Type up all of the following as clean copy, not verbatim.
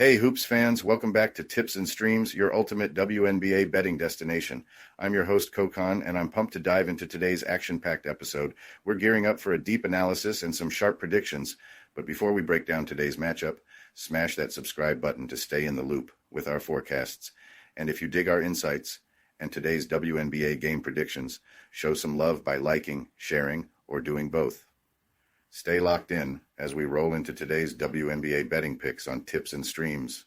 Hey, Hoops fans, welcome back to Tips and Streams, your ultimate WNBA betting destination. I'm your host, Kokon, and I'm pumped to dive into today's action-packed episode. We're gearing up for a deep analysis and some sharp predictions. But before we break down today's matchup, smash that subscribe button to stay in the loop with our forecasts. And if you dig our insights and today's WNBA game predictions, show some love by liking, sharing, or doing both. Stay locked in as we roll into today's WNBA betting picks on Tips and Streams.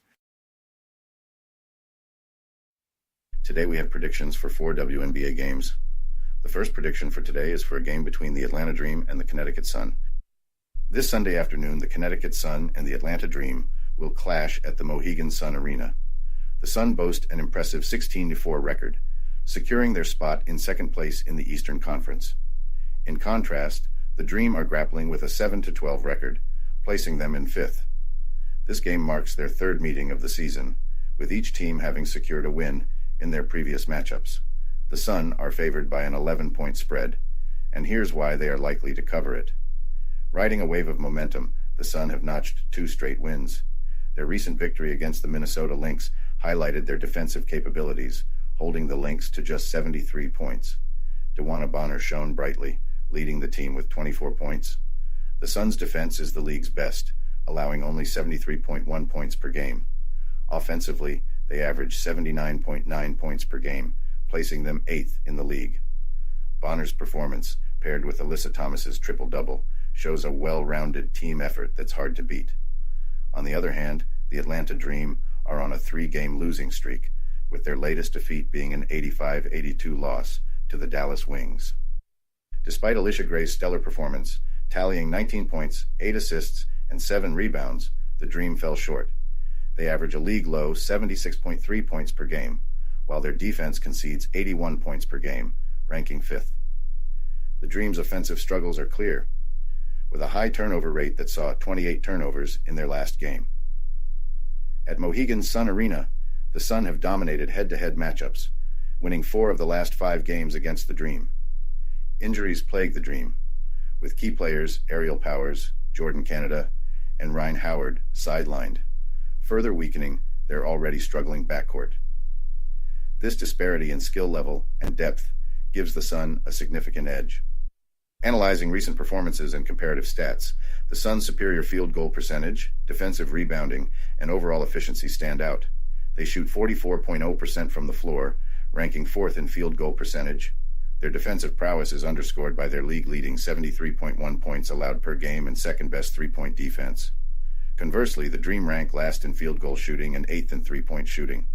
Today we have predictions for 4 WNBA games. The first prediction for today is for a game between the Atlanta Dream and the Connecticut Sun. This Sunday afternoon, the Connecticut Sun and the Atlanta Dream will clash at the Mohegan Sun Arena. The Sun boast an impressive 16-4 record, securing their spot in second place in the Eastern Conference. In contrast, the Dream are grappling with a 7-12 record, placing them in fifth. This game marks their third meeting of the season, with each team having secured a win in their previous matchups. The Sun are favored by an 11-point spread, and here's why they are likely to cover it. Riding a wave of momentum, the Sun have notched 2 straight wins. Their recent victory against the Minnesota Lynx highlighted their defensive capabilities, holding the Lynx to just 73 points. DeWanna Bonner shone brightly, leading the team with 24 points. The Suns' defense is the league's best, allowing only 73.1 points per game. Offensively, they average 79.9 points per game, placing them 8th in the league. Bonner's performance, paired with Alyssa Thomas's triple-double, shows a well-rounded team effort that's hard to beat. On the other hand, the Atlanta Dream are on a 3-game losing streak, with their latest defeat being an 85-82 loss to the Dallas Wings. Despite Alicia Gray's stellar performance, tallying 19 points, 8 assists, and 7 rebounds, the Dream fell short. They average a league-low 76.3 points per game, while their defense concedes 81 points per game, ranking 5th. The Dream's offensive struggles are clear, with a high turnover rate that saw 28 turnovers in their last game. At Mohegan Sun Arena, the Sun have dominated head-to-head matchups, winning 4 of the last 5 games against the Dream. Injuries plague the Dream, with key players Ariel Powers, Jordan Canada, and Ryan Howard sidelined, further weakening their already struggling backcourt. This disparity in skill level and depth gives the Sun a significant edge. Analyzing recent performances and comparative stats, the Sun's superior field goal percentage, defensive rebounding, and overall efficiency stand out. They shoot 44.0% from the floor, ranking 4th in field goal percentage. Their defensive prowess is underscored by their league-leading 73.1 points allowed per game and second-best three-point defense. Conversely, the Dream rank last in field goal shooting and 8th in three-point shooting.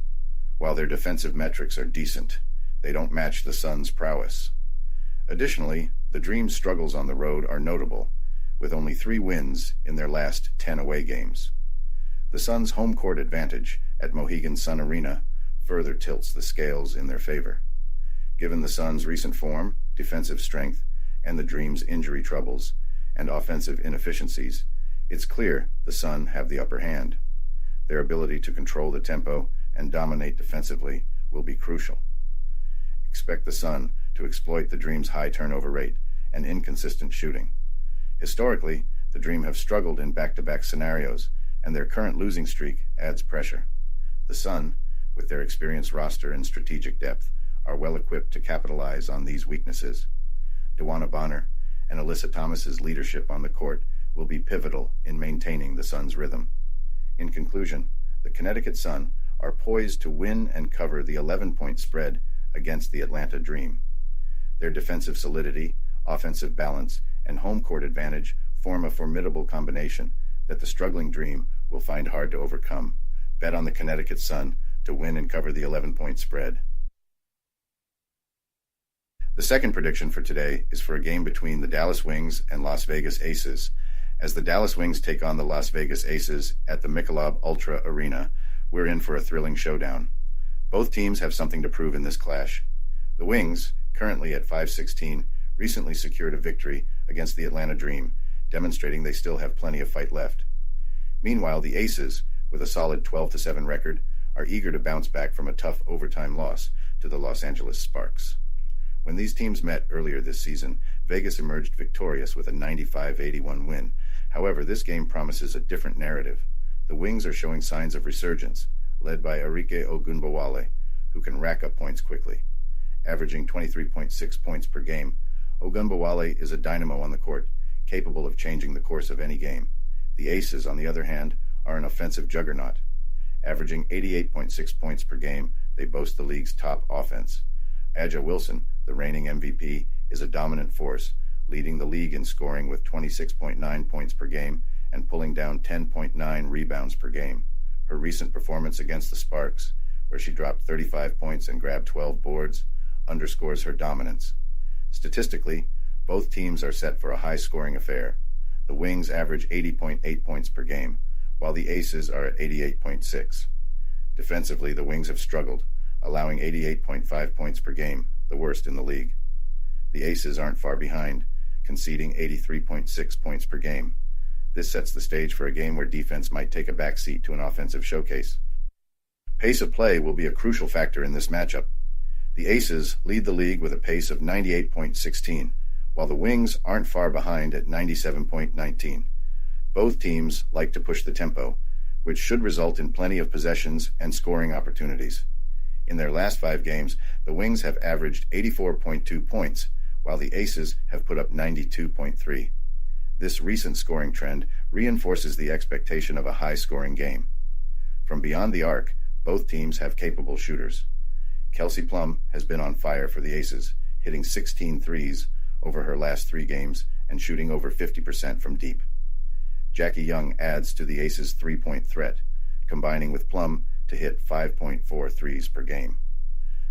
While their defensive metrics are decent, they don't match the Sun's prowess. Additionally, the Dream's struggles on the road are notable, with only 3 wins in their last 10 away games. The Sun's home court advantage at Mohegan Sun Arena further tilts the scales in their favor. Given the Sun's recent form, defensive strength, and the Dream's injury troubles and offensive inefficiencies, it's clear the Sun have the upper hand. Their ability to control the tempo and dominate defensively will be crucial. Expect the Sun to exploit the Dream's high turnover rate and inconsistent shooting. Historically, the Dream have struggled in back-to-back scenarios, and their current losing streak adds pressure. The Sun, with their experienced roster and strategic depth, are well equipped to capitalize on these weaknesses. DeWanna Bonner and Alyssa Thomas's leadership on the court will be pivotal in maintaining the Sun's rhythm. In conclusion, the Connecticut Sun are poised to win and cover the 11-point spread against the Atlanta Dream. Their defensive solidity, offensive balance, and home court advantage form a formidable combination that the struggling Dream will find hard to overcome. Bet on the Connecticut Sun to win and cover the 11-point spread. The second prediction for today is for a game between the Dallas Wings and Las Vegas Aces. As the Dallas Wings take on the Las Vegas Aces at the Michelob Ultra Arena, we're in for a thrilling showdown. Both teams have something to prove in this clash. The Wings, currently at 5-16, recently secured a victory against the Atlanta Dream, demonstrating they still have plenty of fight left. Meanwhile, the Aces, with a solid 12-7 record, are eager to bounce back from a tough overtime loss to the Los Angeles Sparks. When these teams met earlier this season, Vegas emerged victorious with a 95-81 win. However, this game promises a different narrative. The Wings are showing signs of resurgence, led by Arike Ogunbowale, who can rack up points quickly. Averaging 23.6 points per game, Ogunbowale is a dynamo on the court, capable of changing the course of any game. The Aces, on the other hand, are an offensive juggernaut. Averaging 88.6 points per game, they boast the league's top offense. A'ja Wilson, the reigning MVP, is a dominant force, leading the league in scoring with 26.9 points per game and pulling down 10.9 rebounds per game. Her recent performance against the Sparks, where she dropped 35 points and grabbed 12 boards, underscores her dominance. Statistically, both teams are set for a high-scoring affair. The Wings average 80.8 points per game, while the Aces are at 88.6. Defensively, the Wings have struggled, allowing 88.5 points per game, the worst in the league. The Aces aren't far behind, conceding 83.6 points per game. This sets the stage for a game where defense might take a backseat to an offensive showcase. Pace of play will be a crucial factor in this matchup. The Aces lead the league with a pace of 98.16, while the Wings aren't far behind at 97.19. Both teams like to push the tempo, which should result in plenty of possessions and scoring opportunities. In their last 5 games, the Wings have averaged 84.2 points, while the Aces have put up 92.3. This recent scoring trend reinforces the expectation of a high-scoring game. From beyond the arc, both teams have capable shooters. Kelsey Plum has been on fire for the Aces, hitting 16 threes over her last 3 games and shooting over 50% from deep. Jackie Young adds to the Aces' three-point threat, combining with Plum to hit 5.4 threes per game.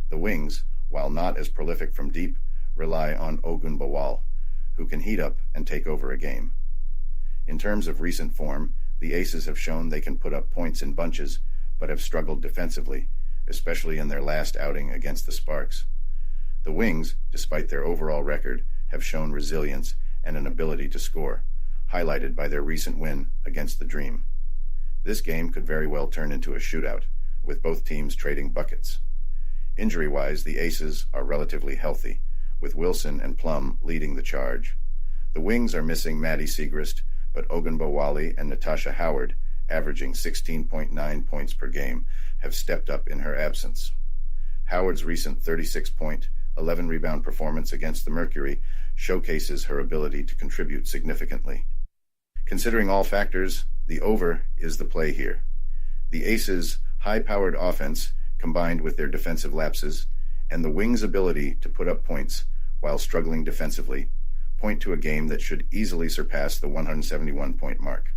The Wings, while not as prolific from deep, rely on Ogunbowale, who can heat up and take over a game. In terms of recent form, the Aces have shown they can put up points in bunches, but have struggled defensively, especially in their last outing against the Sparks. The Wings, despite their overall record, have shown resilience and an ability to score, highlighted by their recent win against the Dream. This game could very well turn into a shootout, with both teams trading buckets. Injury-wise, the Aces are relatively healthy, with Wilson and Plum leading the charge. The Wings are missing Maddie Siegrist, but Ogunbowale and Natasha Howard, averaging 16.9 points per game, have stepped up in her absence. Howard's recent 36-point, 11-rebound performance against the Mercury showcases her ability to contribute significantly. Considering all factors, the over is the play here. The Aces' high-powered offense, combined with their defensive lapses, and the Wings' ability to put up points while struggling defensively, point to a game that should easily surpass the 171-point mark.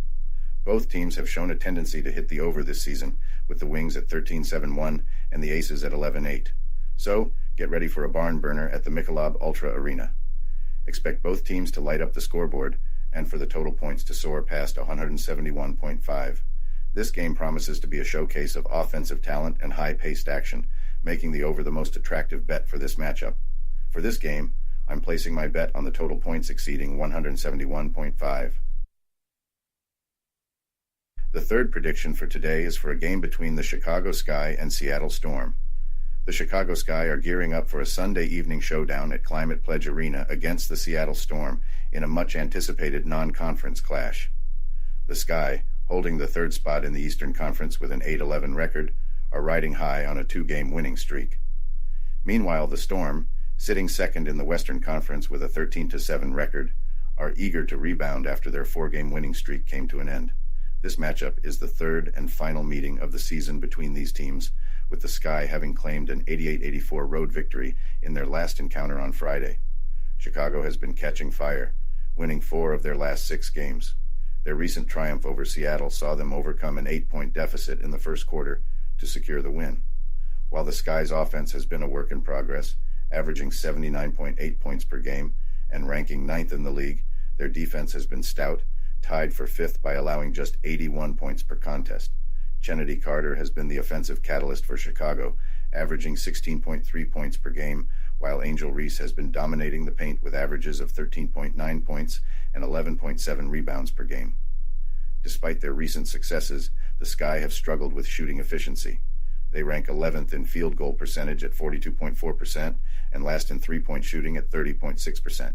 Both teams have shown a tendency to hit the over this season, with the Wings at 13-7-1 and the Aces at 11-8. So, get ready for a barn burner at the Michelob Ultra Arena. Expect both teams to light up the scoreboard and for the total points to soar past 171.5. This game promises to be a showcase of offensive talent and high-paced action, making the over the most attractive bet for this matchup. For this game, I'm placing my bet on the total points exceeding 171.5. The third prediction for today is for a game between the Chicago Sky and Seattle Storm. The Chicago Sky are gearing up for a Sunday evening showdown at Climate Pledge Arena against the Seattle Storm in a much-anticipated non-conference clash. The Sky, holding the third spot in the Eastern Conference with an 8-11 record, are riding high on a 2-game winning streak. Meanwhile, the Storm, sitting second in the Western Conference with a 13-7 record, are eager to rebound after their 4-game winning streak came to an end. This matchup is the third and final meeting of the season between these teams, with the Sky having claimed an 88-84 road victory in their last encounter on Friday. Chicago has been catching fire, winning 4 of their last 6 games. Their recent triumph over Seattle saw them overcome an 8-point deficit in the first quarter to secure the win. While the Sky's offense has been a work in progress, averaging 79.8 points per game and ranking 9th in the league, their defense has been stout, tied for 5th by allowing just 81 points per contest. Kennedy Carter has been the offensive catalyst for Chicago, averaging 16.3 points per game, while Angel Reese has been dominating the paint with averages of 13.9 points and 11.7 rebounds per game. Despite their recent successes, the Sky have struggled with shooting efficiency. They rank 11th in field goal percentage at 42.4% and last in three-point shooting at 30.6%.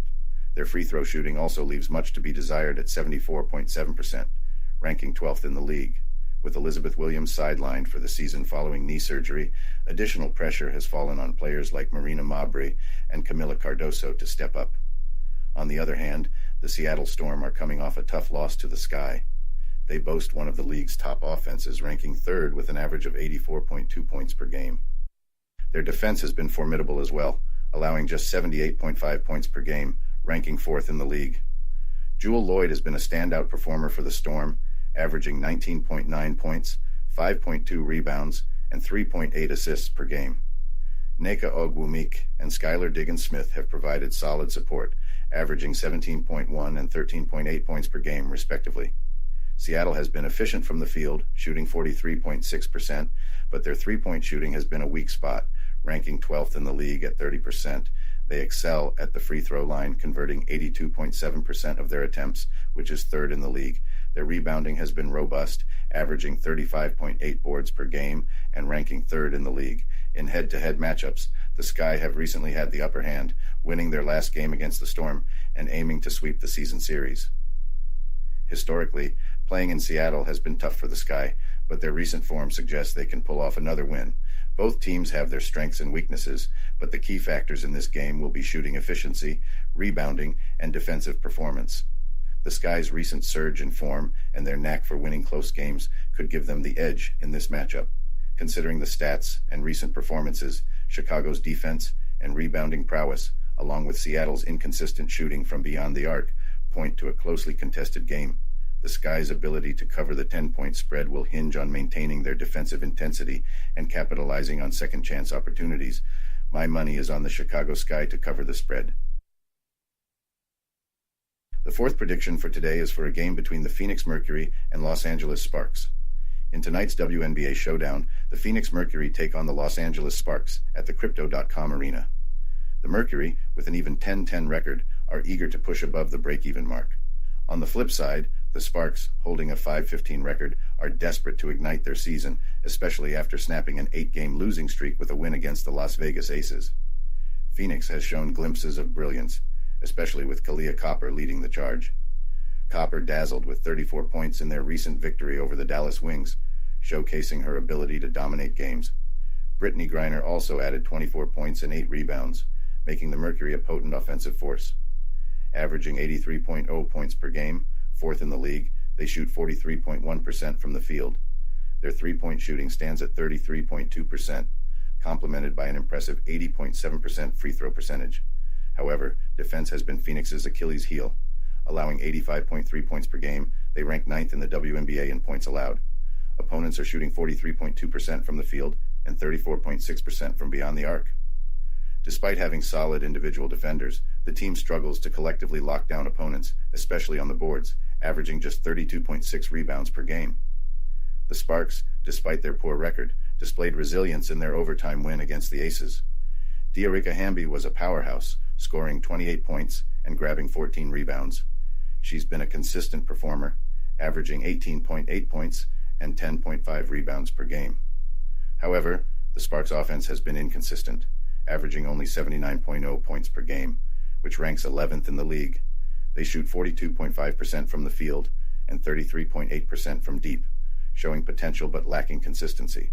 Their free throw shooting also leaves much to be desired at 74.7%, ranking 12th in the league. With Elizabeth Williams sidelined for the season following knee surgery, additional pressure has fallen on players like Marina Mabrey and Camila Cardoso to step up. On the other hand, the Seattle Storm are coming off a tough loss to the Sky. They boast one of the league's top offenses, ranking third with an average of 84.2 points per game. Their defense has been formidable as well, allowing just 78.5 points per game, ranking fourth in the league. Jewel Lloyd has been a standout performer for the Storm, averaging 19.9 points, 5.2 rebounds, and 3.8 assists per game. Nneka Ogwumike and Skylar Diggins-Smith have provided solid support, averaging 17.1 and 13.8 points per game, respectively. Seattle has been efficient from the field, shooting 43.6%, but their three-point shooting has been a weak spot, ranking 12th in the league at 30%. They excel at the free throw line, converting 82.7% of their attempts, which is third in the league. Their rebounding has been robust, averaging 35.8 boards per game and ranking third in the league. In head-to-head matchups, the Sky have recently had the upper hand, winning their last game against the Storm and aiming to sweep the season series. Historically, playing in Seattle has been tough for the Sky, but their recent form suggests they can pull off another win. Both teams have their strengths and weaknesses, but the key factors in this game will be shooting efficiency, rebounding, and defensive performance. The Sky's recent surge in form and their knack for winning close games could give them the edge in this matchup. Considering the stats and recent performances, Chicago's defense and rebounding prowess, along with Seattle's inconsistent shooting from beyond the arc, point to a closely contested game. The Sky's ability to cover the 10-point spread will hinge on maintaining their defensive intensity and capitalizing on second-chance opportunities. My money is on the Chicago Sky to cover the spread. The fourth prediction for today is for a game between the Phoenix Mercury and Los Angeles Sparks. In tonight's WNBA showdown, the Phoenix Mercury take on the Los Angeles Sparks at the Crypto.com arena. The Mercury, with an even 10-10 record, are eager to push above the break-even mark. On the flip side, the Sparks, holding a 5-15 record, are desperate to ignite their season, especially after snapping an 8-game losing streak with a win against the Las Vegas Aces. Phoenix has shown glimpses of brilliance, especially with Kalia Copper leading the charge. Copper dazzled with 34 points in their recent victory over the Dallas Wings, showcasing her ability to dominate games. Brittany Griner also added 24 points and 8 rebounds, making the Mercury a potent offensive force. Averaging 83.0 points per game, fourth in the league, they shoot 43.1% from the field. Their three-point shooting stands at 33.2%, complemented by an impressive 80.7% free throw percentage. However, defense has been Phoenix's Achilles heel. Allowing 85.3 points per game, they rank 9th in the WNBA in points allowed. Opponents are shooting 43.2% from the field and 34.6% from beyond the arc. Despite having solid individual defenders, the team struggles to collectively lock down opponents, especially on the boards, averaging just 32.6 rebounds per game. The Sparks, despite their poor record, displayed resilience in their overtime win against the Aces. Diarika Hamby was a powerhouse, scoring 28 points and grabbing 14 rebounds. She's been a consistent performer, averaging 18.8 points and 10.5 rebounds per game. However, the Sparks' offense has been inconsistent, averaging only 79.0 points per game, which ranks 11th in the league. They shoot 42.5% from the field and 33.8% from deep, showing potential but lacking consistency.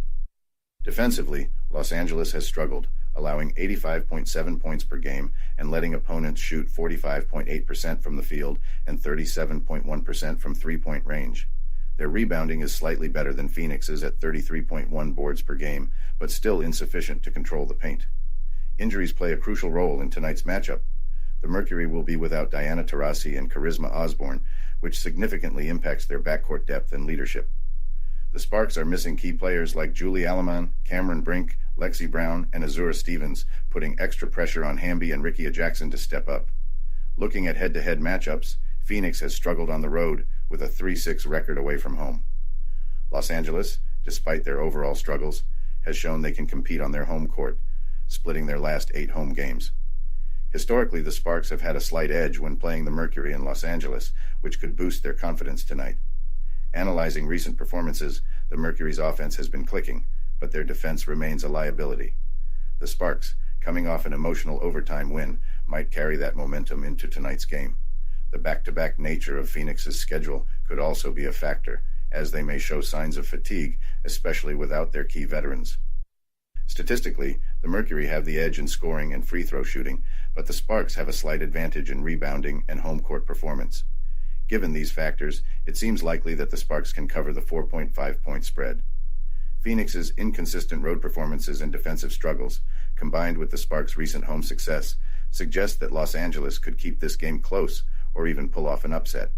Defensively, Los Angeles has struggled, allowing 85.7 points per game and letting opponents shoot 45.8% from the field and 37.1% from three-point range. Their rebounding is slightly better than Phoenix's at 33.1 boards per game, but still insufficient to control the paint. Injuries play a crucial role in tonight's matchup. The Mercury will be without Diana Taurasi and Charisma Osborne, which significantly impacts their backcourt depth and leadership. The Sparks are missing key players like Julie Alaman, Cameron Brink, Lexi Brown, and Azura Stevens, putting extra pressure on Hamby and Rickea Jackson to step up. Looking at head-to-head matchups, Phoenix has struggled on the road with a 3-6 record away from home. Los Angeles, despite their overall struggles, has shown they can compete on their home court, splitting their last 8 home games. Historically, the Sparks have had a slight edge when playing the Mercury in Los Angeles, which could boost their confidence tonight. Analyzing recent performances, the Mercury's offense has been clicking, but their defense remains a liability. The Sparks, coming off an emotional overtime win, might carry that momentum into tonight's game. The back-to-back nature of Phoenix's schedule could also be a factor, as they may show signs of fatigue, especially without their key veterans. Statistically, the Mercury have the edge in scoring and free throw shooting, but the Sparks have a slight advantage in rebounding and home court performance. Given these factors, it seems likely that the Sparks can cover the 4.5-point spread. Phoenix's inconsistent road performances and defensive struggles, combined with the Sparks' recent home success, suggest that Los Angeles could keep this game close or even pull off an upset.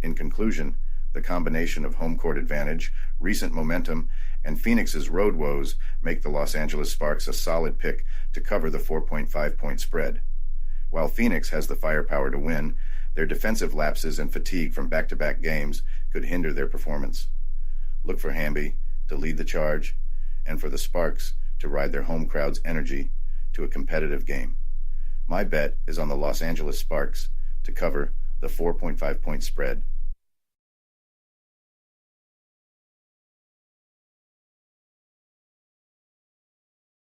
In conclusion, the combination of home court advantage, recent momentum, and Phoenix's road woes make the Los Angeles Sparks a solid pick to cover the 4.5-point spread. While Phoenix has the firepower to win, their defensive lapses and fatigue from back-to-back games could hinder their performance. Look for Hamby to lead the charge, and for the Sparks to ride their home crowd's energy to a competitive game. My bet is on the Los Angeles Sparks to cover the 4.5-point spread.